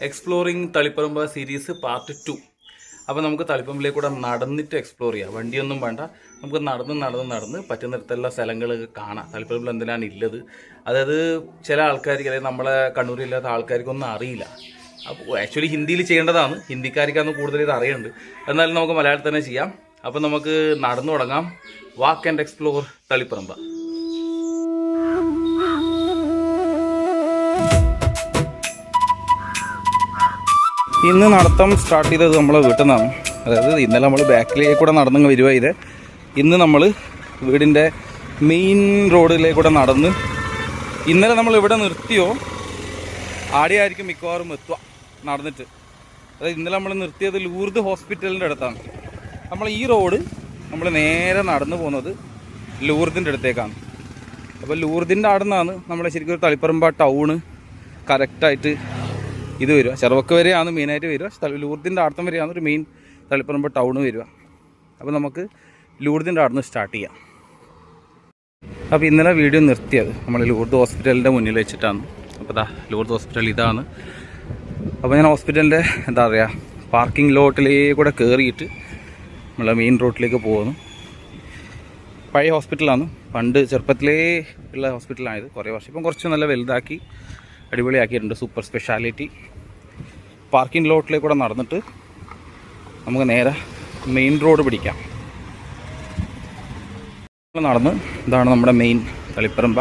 Exploring Taliparamba series part 2. അപ്പോൾ നമുക്ക് തളിപ്പറമ്പിലേക്ക് കൂടെ നടന്നിട്ട് എക്സ്പ്ലോർ ചെയ്യാം. വണ്ടിയൊന്നും വേണ്ട, നമുക്ക് നടന്ന് പറ്റുന്നിടത്തുള്ള സ്ഥലങ്ങൾ കാണാം. തളിപ്പറമ്പിൽ എന്തിനാണ് ഉള്ളത്, അതായത് ചില ആൾക്കാർക്ക്, അതായത് നമ്മളെ കണ്ണൂരില്ലാത്ത ആൾക്കാർക്കൊന്നും അറിയില്ല. അപ്പോൾ ആക്ച്വലി ഹിന്ദിയിൽ ചെയ്യേണ്ടതാണ്, ഹിന്ദിക്കാർക്കാണ് കൂടുതൽ ഇത് അറിയുന്നുണ്ട്. എന്നാലും നമുക്ക് മലയാളത്തിൽ തന്നെ ചെയ്യാം. അപ്പോൾ നമുക്ക് നടന്നു തുടങ്ങാം. വാക്ക് ആൻഡ് എക്സ്പ്ലോർ തളിപ്പറമ്പ്. ഇന്ന് നടത്തം സ്റ്റാർട്ട് ചെയ്തത് നമ്മളെ വീട്ടിൽ നിന്നാണ്. അതായത് ഇന്നലെ നമ്മൾ ബാക്കിലേക്ക് കൂടെ നടന്നങ്ങ് വരുക ഇത്. ഇന്ന് നമ്മൾ വീടിൻ്റെ മെയിൻ റോഡിലേക്ക് കൂടെ നടന്ന്, ഇന്നലെ നമ്മൾ ഇവിടെ നിർത്തിയോ ആടെയായിരിക്കും മിക്കവാറും എത്തുക നടന്നിട്ട്. അതായത് ഇന്നലെ നമ്മൾ നിർത്തിയത് ലൂർദ് ഹോസ്പിറ്റലിൻ്റെ അടുത്താണ്. നമ്മൾ ഈ റോഡ് നമ്മൾ നേരെ നടന്നു പോകുന്നത് ലൂർദിൻ്റെ അടുത്തേക്കാണ്. അപ്പോൾ ലൂർദിൻ്റെ അവിടെ നിന്നാണ് നമ്മളെ ശരിക്കും ഒരു തളിപ്പറമ്പ് ടൗണ് കറക്റ്റായിട്ട് ഇത് വരിക. ചെറുവക്ക് വരെയാണ് മെയിനായിട്ട് വരിക. ലൂർദിൻ്റെ ആടത്തം വരെയാണ് ഒരു മെയിൻ തളിപ്പറമ്പ് ടൗണ് വരിക. അപ്പോൾ നമുക്ക് ലൂർദിൻ്റെ അവിടെ നിന്ന് സ്റ്റാർട്ട് ചെയ്യാം. അപ്പോൾ ഇന്നലെ വീഡിയോ നിർത്തിയത് നമ്മൾ ലൂർദ് ഹോസ്പിറ്റലിൻ്റെ മുന്നിൽ വെച്ചിട്ടാണ്. അപ്പോൾ ഇതാ ലൂർദ് ഹോസ്പിറ്റൽ ഇതാണ്. അപ്പോൾ ഞാൻ ഹോസ്പിറ്റലിൻ്റെ എന്താ പറയുക പാർക്കിംഗ് ലോട്ടിലേക്ക് കൂടെ കയറിയിട്ട് നമ്മളെ മെയിൻ റോഡിലേക്ക് പോകുന്നു. പഴയ ഹോസ്പിറ്റലാണ്, പണ്ട് ചെറുപ്പത്തിലേ ഉള്ള ഹോസ്പിറ്റലാണിത്. കുറേ വർഷം ഇപ്പം കുറച്ച് നല്ല വലുതാക്കി അടിപൊളിയാക്കിയിട്ടുണ്ട്. Super speciality. പാർക്കിംഗ് ലോട്ടിലേക്ക് കൂടെ നടന്നിട്ട് നമുക്ക് നേരെ മെയിൻ റോഡ് പിടിക്കാം. നടന്ന് ഇതാണ് നമ്മുടെ മെയിൻ തളിപ്പറമ്പ.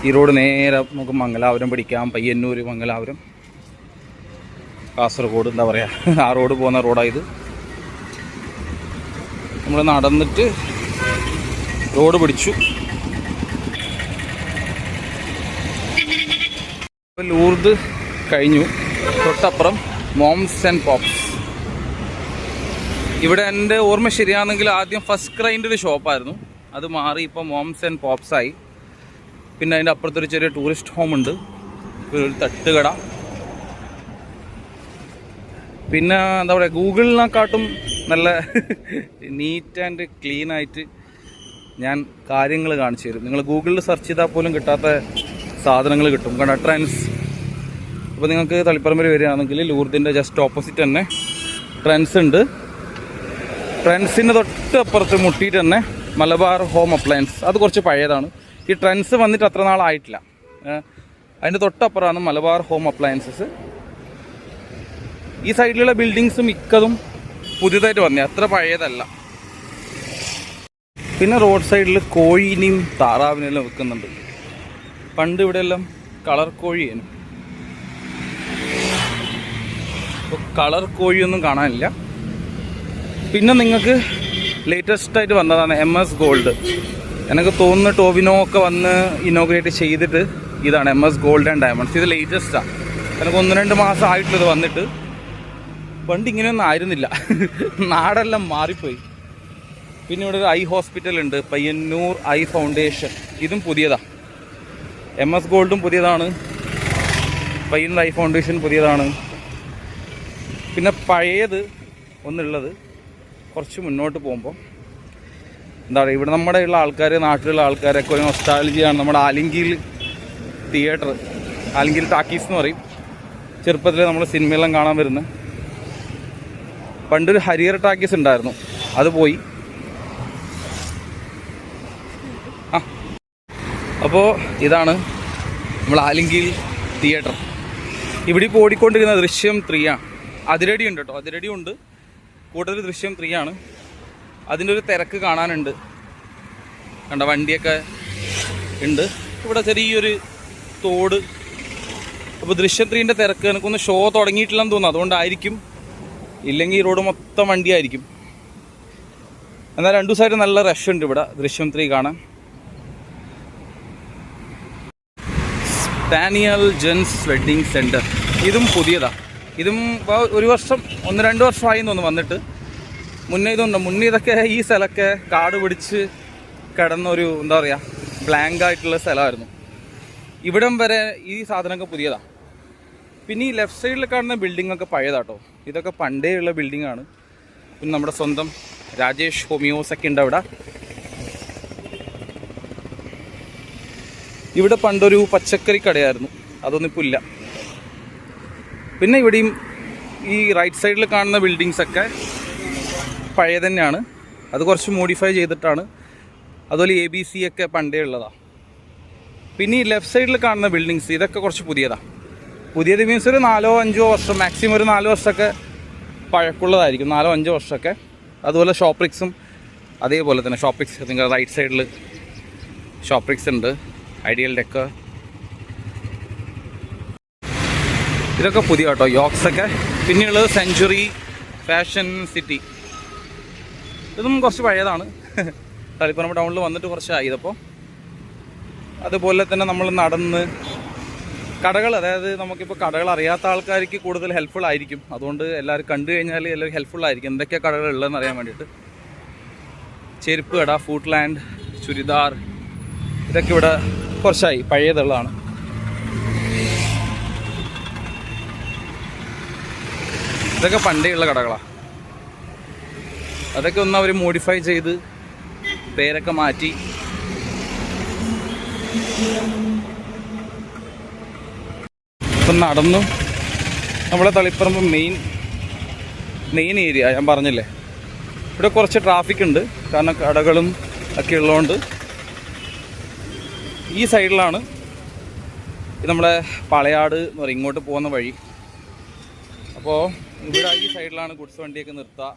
ഈ റോഡ് നേരെ നമുക്ക് മംഗലാപുരം പിടിക്കാം. പയ്യന്നൂർ, മംഗലാപുരം, കാസർഗോഡ്, എന്താ പറയുക, ആ റോഡ് പോകുന്ന റോഡായത്. നമ്മൾ നടന്നിട്ട് റോഡ് പിടിച്ചു. ലൂർദ് കഴിഞ്ഞു. തൊട്ടപ്പുറം മോംസ് ആൻഡ് പോപ്സ്. ഇവിടെ എൻ്റെ ഓർമ്മ ശരിയാണെങ്കിൽ ആദ്യം ഫസ്റ്റ് ക്രൈൻ്റെ ഒരു ഷോപ്പായിരുന്നു. അത് മാറി ഇപ്പോൾ മോംസ് ആൻഡ് പോപ്സ് ആയി. പിന്നെ അതിൻ്റെ അപ്പുറത്തൊരു ചെറിയ ടൂറിസ്റ്റ് ഹോം ഉണ്ട്, ഒരു തട്ടുകട. പിന്നെ എന്താ പറയുക, ഗൂഗിളിനെക്കാട്ടും നല്ല നീറ്റ് ആൻഡ് ക്ലീൻ ആയിട്ട് ഞാൻ കാര്യങ്ങൾ കാണിച്ചു തരും. നിങ്ങൾ ഗൂഗിളിൽ സെർച്ച് ചെയ്താൽ പോലും കിട്ടാത്ത സാധനങ്ങൾ കിട്ടും. കാരണം ട്രെൻഡ്സ്. അപ്പോൾ നിങ്ങൾക്ക് തളിപ്പറമ്പിൽ വരികയാണെങ്കിൽ ലൂർദിൻ്റെ ജസ്റ്റ് ഓപ്പോസിറ്റ് തന്നെ ട്രെൻഡ്സ് ഉണ്ട്. ട്രെൻഡ്സിൻ്റെ തൊട്ടപ്പുറത്ത് മുട്ടിയിട്ട് തന്നെ മലബാർ ഹോം അപ്ലയൻസ്. അത് കുറച്ച് പഴയതാണ്. ഈ ട്രെൻഡ്സ് വന്നിട്ട് അത്ര നാളായിട്ടില്ല. അതിൻ്റെ തൊട്ടപ്പുറമാണ് മലബാർ ഹോം അപ്ലയൻസസ്. ഈ സൈഡിലുള്ള ബിൽഡിങ്സ് മിക്കതും പുതിയതായിട്ട് വന്നേ, അത്ര പഴയതല്ല. പിന്നെ റോഡ് സൈഡിൽ കോഴീനെയും താറാവിനെല്ലാം വെക്കുന്നുണ്ട്. പണ്ട് ഇവിടെ എല്ലാം കളർ കോഴിയാണ്. ഇപ്പോൾ കളർ കോഴിയൊന്നും കാണാനില്ല. പിന്നെ നിങ്ങൾക്ക് ലേറ്റസ്റ്റ് ആയിട്ട് വന്നതാണ് MS ഗോൾഡ്. എനിക്ക് തോന്നുന്നു ടോവിനോ ഒക്കെ വന്ന് ഇനോഗ്രേറ്റ് ചെയ്തിട്ട് ഇതാണ് MS ഗോൾഡ് ആൻഡ് ഡയമണ്ട്സ്. ഇത് ലേറ്റസ്റ്റാണ്. എനിക്ക് 1-2 മാസം ആയിട്ടുള്ളത് വന്നിട്ട്. പണ്ട് ഇങ്ങനെയൊന്നും ആയിരുന്നില്ല, നാടെല്ലാം മാറിപ്പോയി. പിന്നെ ഇവിടെ ഒരു ഐ ഹോസ്പിറ്റൽ ഉണ്ട്, പയ്യന്നൂർ ഐ ഫൗണ്ടേഷൻ. ഇതും പുതിയതാണ്. MS ഗോൾഡും പുതിയതാണ്, പയ്യന്നൂർ ഐ ഫൗണ്ടേഷൻ പുതിയതാണ്. പിന്നെ പഴയത് ഒന്നുള്ളത് കുറച്ച് മുന്നോട്ട് പോകുമ്പോൾ എന്താ പറയുക, ഇവിടെ നമ്മുടെ ഉള്ള ആൾക്കാർ, നാട്ടിലുള്ള ആൾക്കാരൊക്കെ ഒരു നൊസ്റ്റാൾജിയാണ്. നമ്മുടെ ആലിംഗിൽ തിയേറ്റർ, ആലിംഗിൽ ടാക്കീസ് എന്ന് പറയും. ചെറുപ്പത്തിൽ നമ്മൾ സിനിമയെല്ലാം കാണാൻ വരുന്നത്. പണ്ടൊരു ഹരിയർ ടാക്കീസ് ഉണ്ടായിരുന്നു, അത് പോയി. അപ്പോൾ ഇതാണ് നമ്മൾ ആലിംഗിൽ തിയേറ്റർ. ഇവിടെ ഇപ്പോൾ ഓടിക്കൊണ്ടിരുന്ന ദൃശ്യം 3 ആണ്. അതിരടി ഉണ്ട് കേട്ടോ, അതിരടി ഉണ്ട്. കൂടുതൽ ദൃശ്യം 3 ആണ്. അതിൻ്റെ ഒരു തിരക്ക് കാണാനുണ്ട്. കണ്ട വണ്ടിയൊക്കെ ഉണ്ട്. ഇവിടെ ചെറിയൊരു തോട്. അപ്പോൾ ദൃശ്യം 3ൻ്റെ തിരക്ക്. എനിക്കൊന്ന് ഷോ തുടങ്ങിയിട്ടില്ലെന്ന് തോന്നുന്നു, അതുകൊണ്ടായിരിക്കും. ഇല്ലെങ്കിൽ ഈ റോഡ് മൊത്തം വണ്ടിയായിരിക്കും. എന്നാൽ 2 ദിവസമായിട്ട് നല്ല റഷ് ഉണ്ട് ഇവിടെ ദൃശ്യം 3 കാണാൻ. Daniel Jens wedding centre. ഇതും പുതിയതാണ്. ഇതും ഒരു വർഷം 1-2 വർഷമായി തോന്നുന്നു വന്നിട്ട്. മുന്നേ ഇതുണ്ട്. മുന്നേ ഇതൊക്കെ ഈ സ്ഥലമൊക്കെ കാട് പിടിച്ച് കിടന്നൊരു എന്താ പറയുക ബ്ലാങ്ക് ആയിട്ടുള്ള സ്ഥലമായിരുന്നു. ഇവിടം വരെ ഈ സാധനമൊക്കെ പുതിയതാണ്. പിന്നെ ഈ ലെഫ്റ്റ് സൈഡിൽ കാണുന്ന ബിൽഡിംഗ് ഒക്കെ പഴയതാട്ടോ. ഇതൊക്കെ പണ്ടേ ഉള്ള ബിൽഡിംഗ് ആണ്. പിന്നെ നമ്മുടെ സ്വന്തം രാജേഷ് ഹോമിയോസ് ഒക്കെ ഉണ്ട് അവിടെ. ഇവിടെ പണ്ടൊരു പച്ചക്കറി കടയായിരുന്നു, അതൊന്നും ഇപ്പോൾ ഇല്ല. പിന്നെ ഇവിടെയും ഈ റൈറ്റ് സൈഡിൽ കാണുന്ന ബിൽഡിങ്സൊക്കെ പഴയ തന്നെയാണ്, അത് കുറച്ച് മോഡിഫൈ ചെയ്തിട്ടാണ്. അതുപോലെ ABC ഒക്കെ പണ്ടേ ഉള്ളതാണ്. പിന്നെ ഈ ലെഫ്റ്റ് സൈഡിൽ കാണുന്ന ബിൽഡിങ്സ് ഇതൊക്കെ കുറച്ച് പുതിയതാണ്. പുതിയത് മീൻസ് ഒരു 4-5 വർഷം, മാക്സിമം ഒരു 4 വർഷമൊക്കെ പഴക്കമുള്ളതായിരിക്കും, 4-5 വർഷമൊക്കെ. അതുപോലെ ഷോപ്രിക്സും അതേപോലെ തന്നെ. ഷോപ്രിക്സ് നിങ്ങൾ റൈറ്റ് സൈഡിൽ ഷോപ്രിക്സ് ഉണ്ട്, ഐഡിയൽ ഡെക്കർ, ഇതൊക്കെ പുതിയ കേട്ടോ, യോക്സൊക്കെ. പിന്നെയുള്ളത് സെഞ്ച്വറി ഫാഷൻ സിറ്റി, ഇതും കുറച്ച് പഴയതാണ്. തളിപ്പറമ്പ് ടൗണിൽ വന്നിട്ട് കുറച്ചായി ഇതപ്പോൾ. അതുപോലെ തന്നെ നമ്മൾ നടന്ന് കടകൾ, അതായത് നമുക്കിപ്പോൾ കടകൾ അറിയാത്ത ആൾക്കാർക്ക് കൂടുതൽ ഹെൽപ്ഫുൾ ആയിരിക്കും. അതുകൊണ്ട് എല്ലാവരും കണ്ടു കഴിഞ്ഞാൽ എല്ലാവരും ഹെൽപ്ഫുൾ ആയിരിക്കും എന്തൊക്കെയാണ് കടകൾ ഉള്ളതെന്ന് അറിയാൻ വേണ്ടിയിട്ട്. ചെരുപ്പ് കട, ഫുഡ് ലാൻഡ്, ചുരിദാർ, ഇതൊക്കെ ഇവിടെ കുറച്ചായി പഴയതുള്ളതാണ്. ഇതൊക്കെ പണ്ടേ ഉള്ള കടകളാണ്. അതൊക്കെ ഒന്ന് അവർ മോഡിഫൈ ചെയ്ത് പേരൊക്കെ മാറ്റി. ഇപ്പം നടന്നു നമ്മളെ തളിപ്പറമ്പ് മെയിൻ ഏരിയ ഞാൻ പറഞ്ഞില്ലേ, ഇവിടെ കുറച്ച് ട്രാഫിക് ഉണ്ട്, കാരണം കടകളും ഒക്കെ ഉള്ളതുകൊണ്ട്. ഈ സൈഡിലാണ് നമ്മുടെ പാളയാട് എന്ന് പറയും, ഇങ്ങോട്ട് പോകുന്ന വഴി. അപ്പോൾ ഇവിടെ ഈ സൈഡിലാണ് ഗുഡ്സ് വണ്ടിയൊക്കെ നിർത്തുക.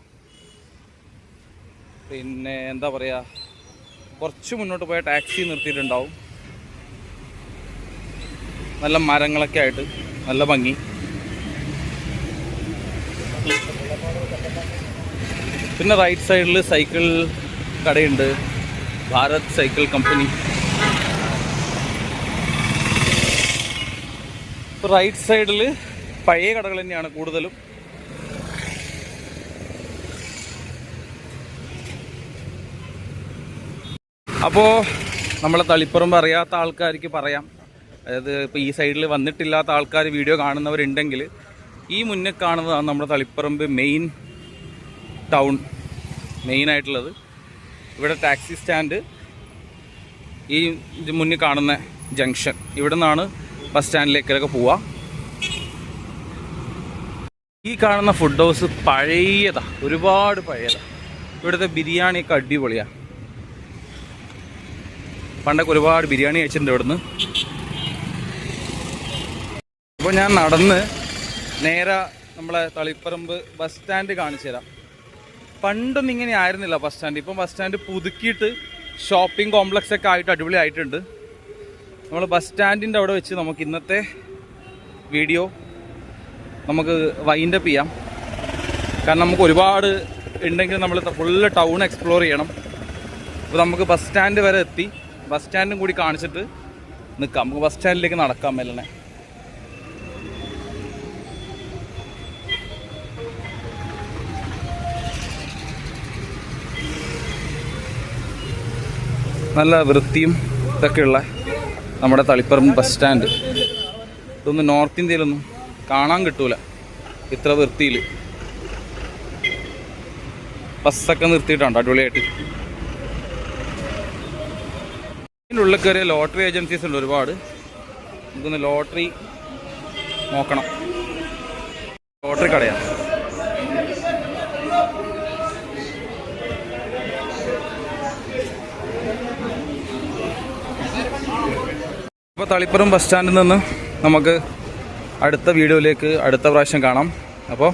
പിന്നെ എന്താ പറയുക, കുറച്ച് മുന്നോട്ട് പോയാൽ ടാക്സി നിർത്തിയിട്ടുണ്ടാവും. നല്ല മരങ്ങളൊക്കെ ആയിട്ട് നല്ല ഭംഗി. പിന്നെ റൈറ്റ് സൈഡിൽ സൈക്കിൾ കടയുണ്ട്, ഭാരത് സൈക്കിൾ കമ്പനി. ഇപ്പോൾ റൈറ്റ് സൈഡിൽ പഴയ കടകൾ തന്നെയാണ് കൂടുതലും. അപ്പോൾ നമ്മളെ തളിപ്പറമ്പ് അറിയാത്ത ആൾക്കാർക്ക് പറയാം, അതായത് ഇപ്പോൾ ഈ സൈഡിൽ വന്നിട്ടില്ലാത്ത ആൾക്കാർ വീഡിയോ കാണുന്നവരുണ്ടെങ്കിൽ, ഈ മുന്നിൽ കാണുന്നതാണ് നമ്മുടെ തളിപ്പറമ്പ് മെയിൻ ടൗൺ, മെയിനായിട്ടുള്ളത്. ഇവിടെ ടാക്സി സ്റ്റാൻഡ്, ഈ മുന്നിൽ കാണുന്ന ജംഗ്ഷൻ, ഇവിടെ നിന്നാണ് ബസ് സ്റ്റാൻഡിലേക്കൊക്കെ പോവുക. ഈ കാണുന്ന ഫുഡ് ഹൗസ് പഴയതാണ്, ഒരുപാട് പഴയതാണ്. ഇവിടുത്തെ ബിരിയാണിയൊക്കെ അടിപൊളിയാണ്. പണ്ടൊക്കെ ഒരുപാട് ബിരിയാണി കഴിച്ചിട്ടുണ്ട് ഇവിടുന്ന്. അപ്പോൾ ഞാൻ നടന്ന് നേരെ നമ്മളെ തളിപ്പറമ്പ് ബസ് സ്റ്റാൻഡ് കാണിച്ചു തരാം. പണ്ടൊന്നും ഇങ്ങനെ ആയിരുന്നില്ല ബസ് സ്റ്റാൻഡ്. ഇപ്പം ബസ് സ്റ്റാൻഡ് പുതുക്കിയിട്ട് ഷോപ്പിംഗ് കോംപ്ലക്സ് ഒക്കെ ആയിട്ട് അടിപൊളി ആയിട്ടുണ്ട്. നമ്മൾ ബസ് സ്റ്റാൻഡിൻ്റെ അവിടെ വെച്ച് നമുക്ക് ഇന്നത്തെ വീഡിയോ നമുക്ക് വൈൻഡപ്പ് ചെയ്യാം. കാരണം നമുക്ക് ഒരുപാട് ഉണ്ടെങ്കിൽ നമ്മൾ ഫുള്ള് ടൗൺ എക്സ്പ്ലോർ ചെയ്യണം. അപ്പോൾ നമുക്ക് ബസ് സ്റ്റാൻഡ് വരെ എത്തി, ബസ് സ്റ്റാൻഡും കൂടി കാണിച്ചിട്ട് നിൽക്കാം. നമുക്ക് ബസ് സ്റ്റാൻഡിലേക്ക് നടക്കാം മെല്ലനെ. നല്ല വൃത്തിയും ഇതൊക്കെയുള്ള നമ്മുടെ തളിപ്പറമ്പ് ബസ് സ്റ്റാൻഡ്. ഇതൊന്നും നോർത്ത് ഇന്ത്യയിലൊന്നും കാണാൻ കിട്ടൂല ഇത്ര വൃത്തിയിൽ. ബസ്സൊക്കെ നിർത്തിയിട്ടുണ്ട് അടിപൊളിയായിട്ട്. ഇതിൻ്റെ ഉള്ളിൽ കയറിയ ലോട്ടറി ഏജൻസീസ് ഉണ്ട് ഒരുപാട്. നമുക്കൊന്ന് ലോട്ടറി നോക്കണം. ലോട്ടറി കടയാണ്. അപ്പോൾ തളിപ്പറമ്പ് ബസ് സ്റ്റാൻഡിൽ നിന്ന് നമുക്ക് അടുത്ത വീഡിയോയിലേക്ക് അടുത്ത പ്രാവശ്യം കാണാം. അപ്പോൾ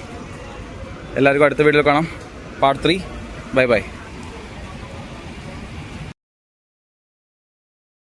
എല്ലാവർക്കും അടുത്ത വീഡിയോയിൽ കാണാം. പാർട്ട് 3. Bye bye.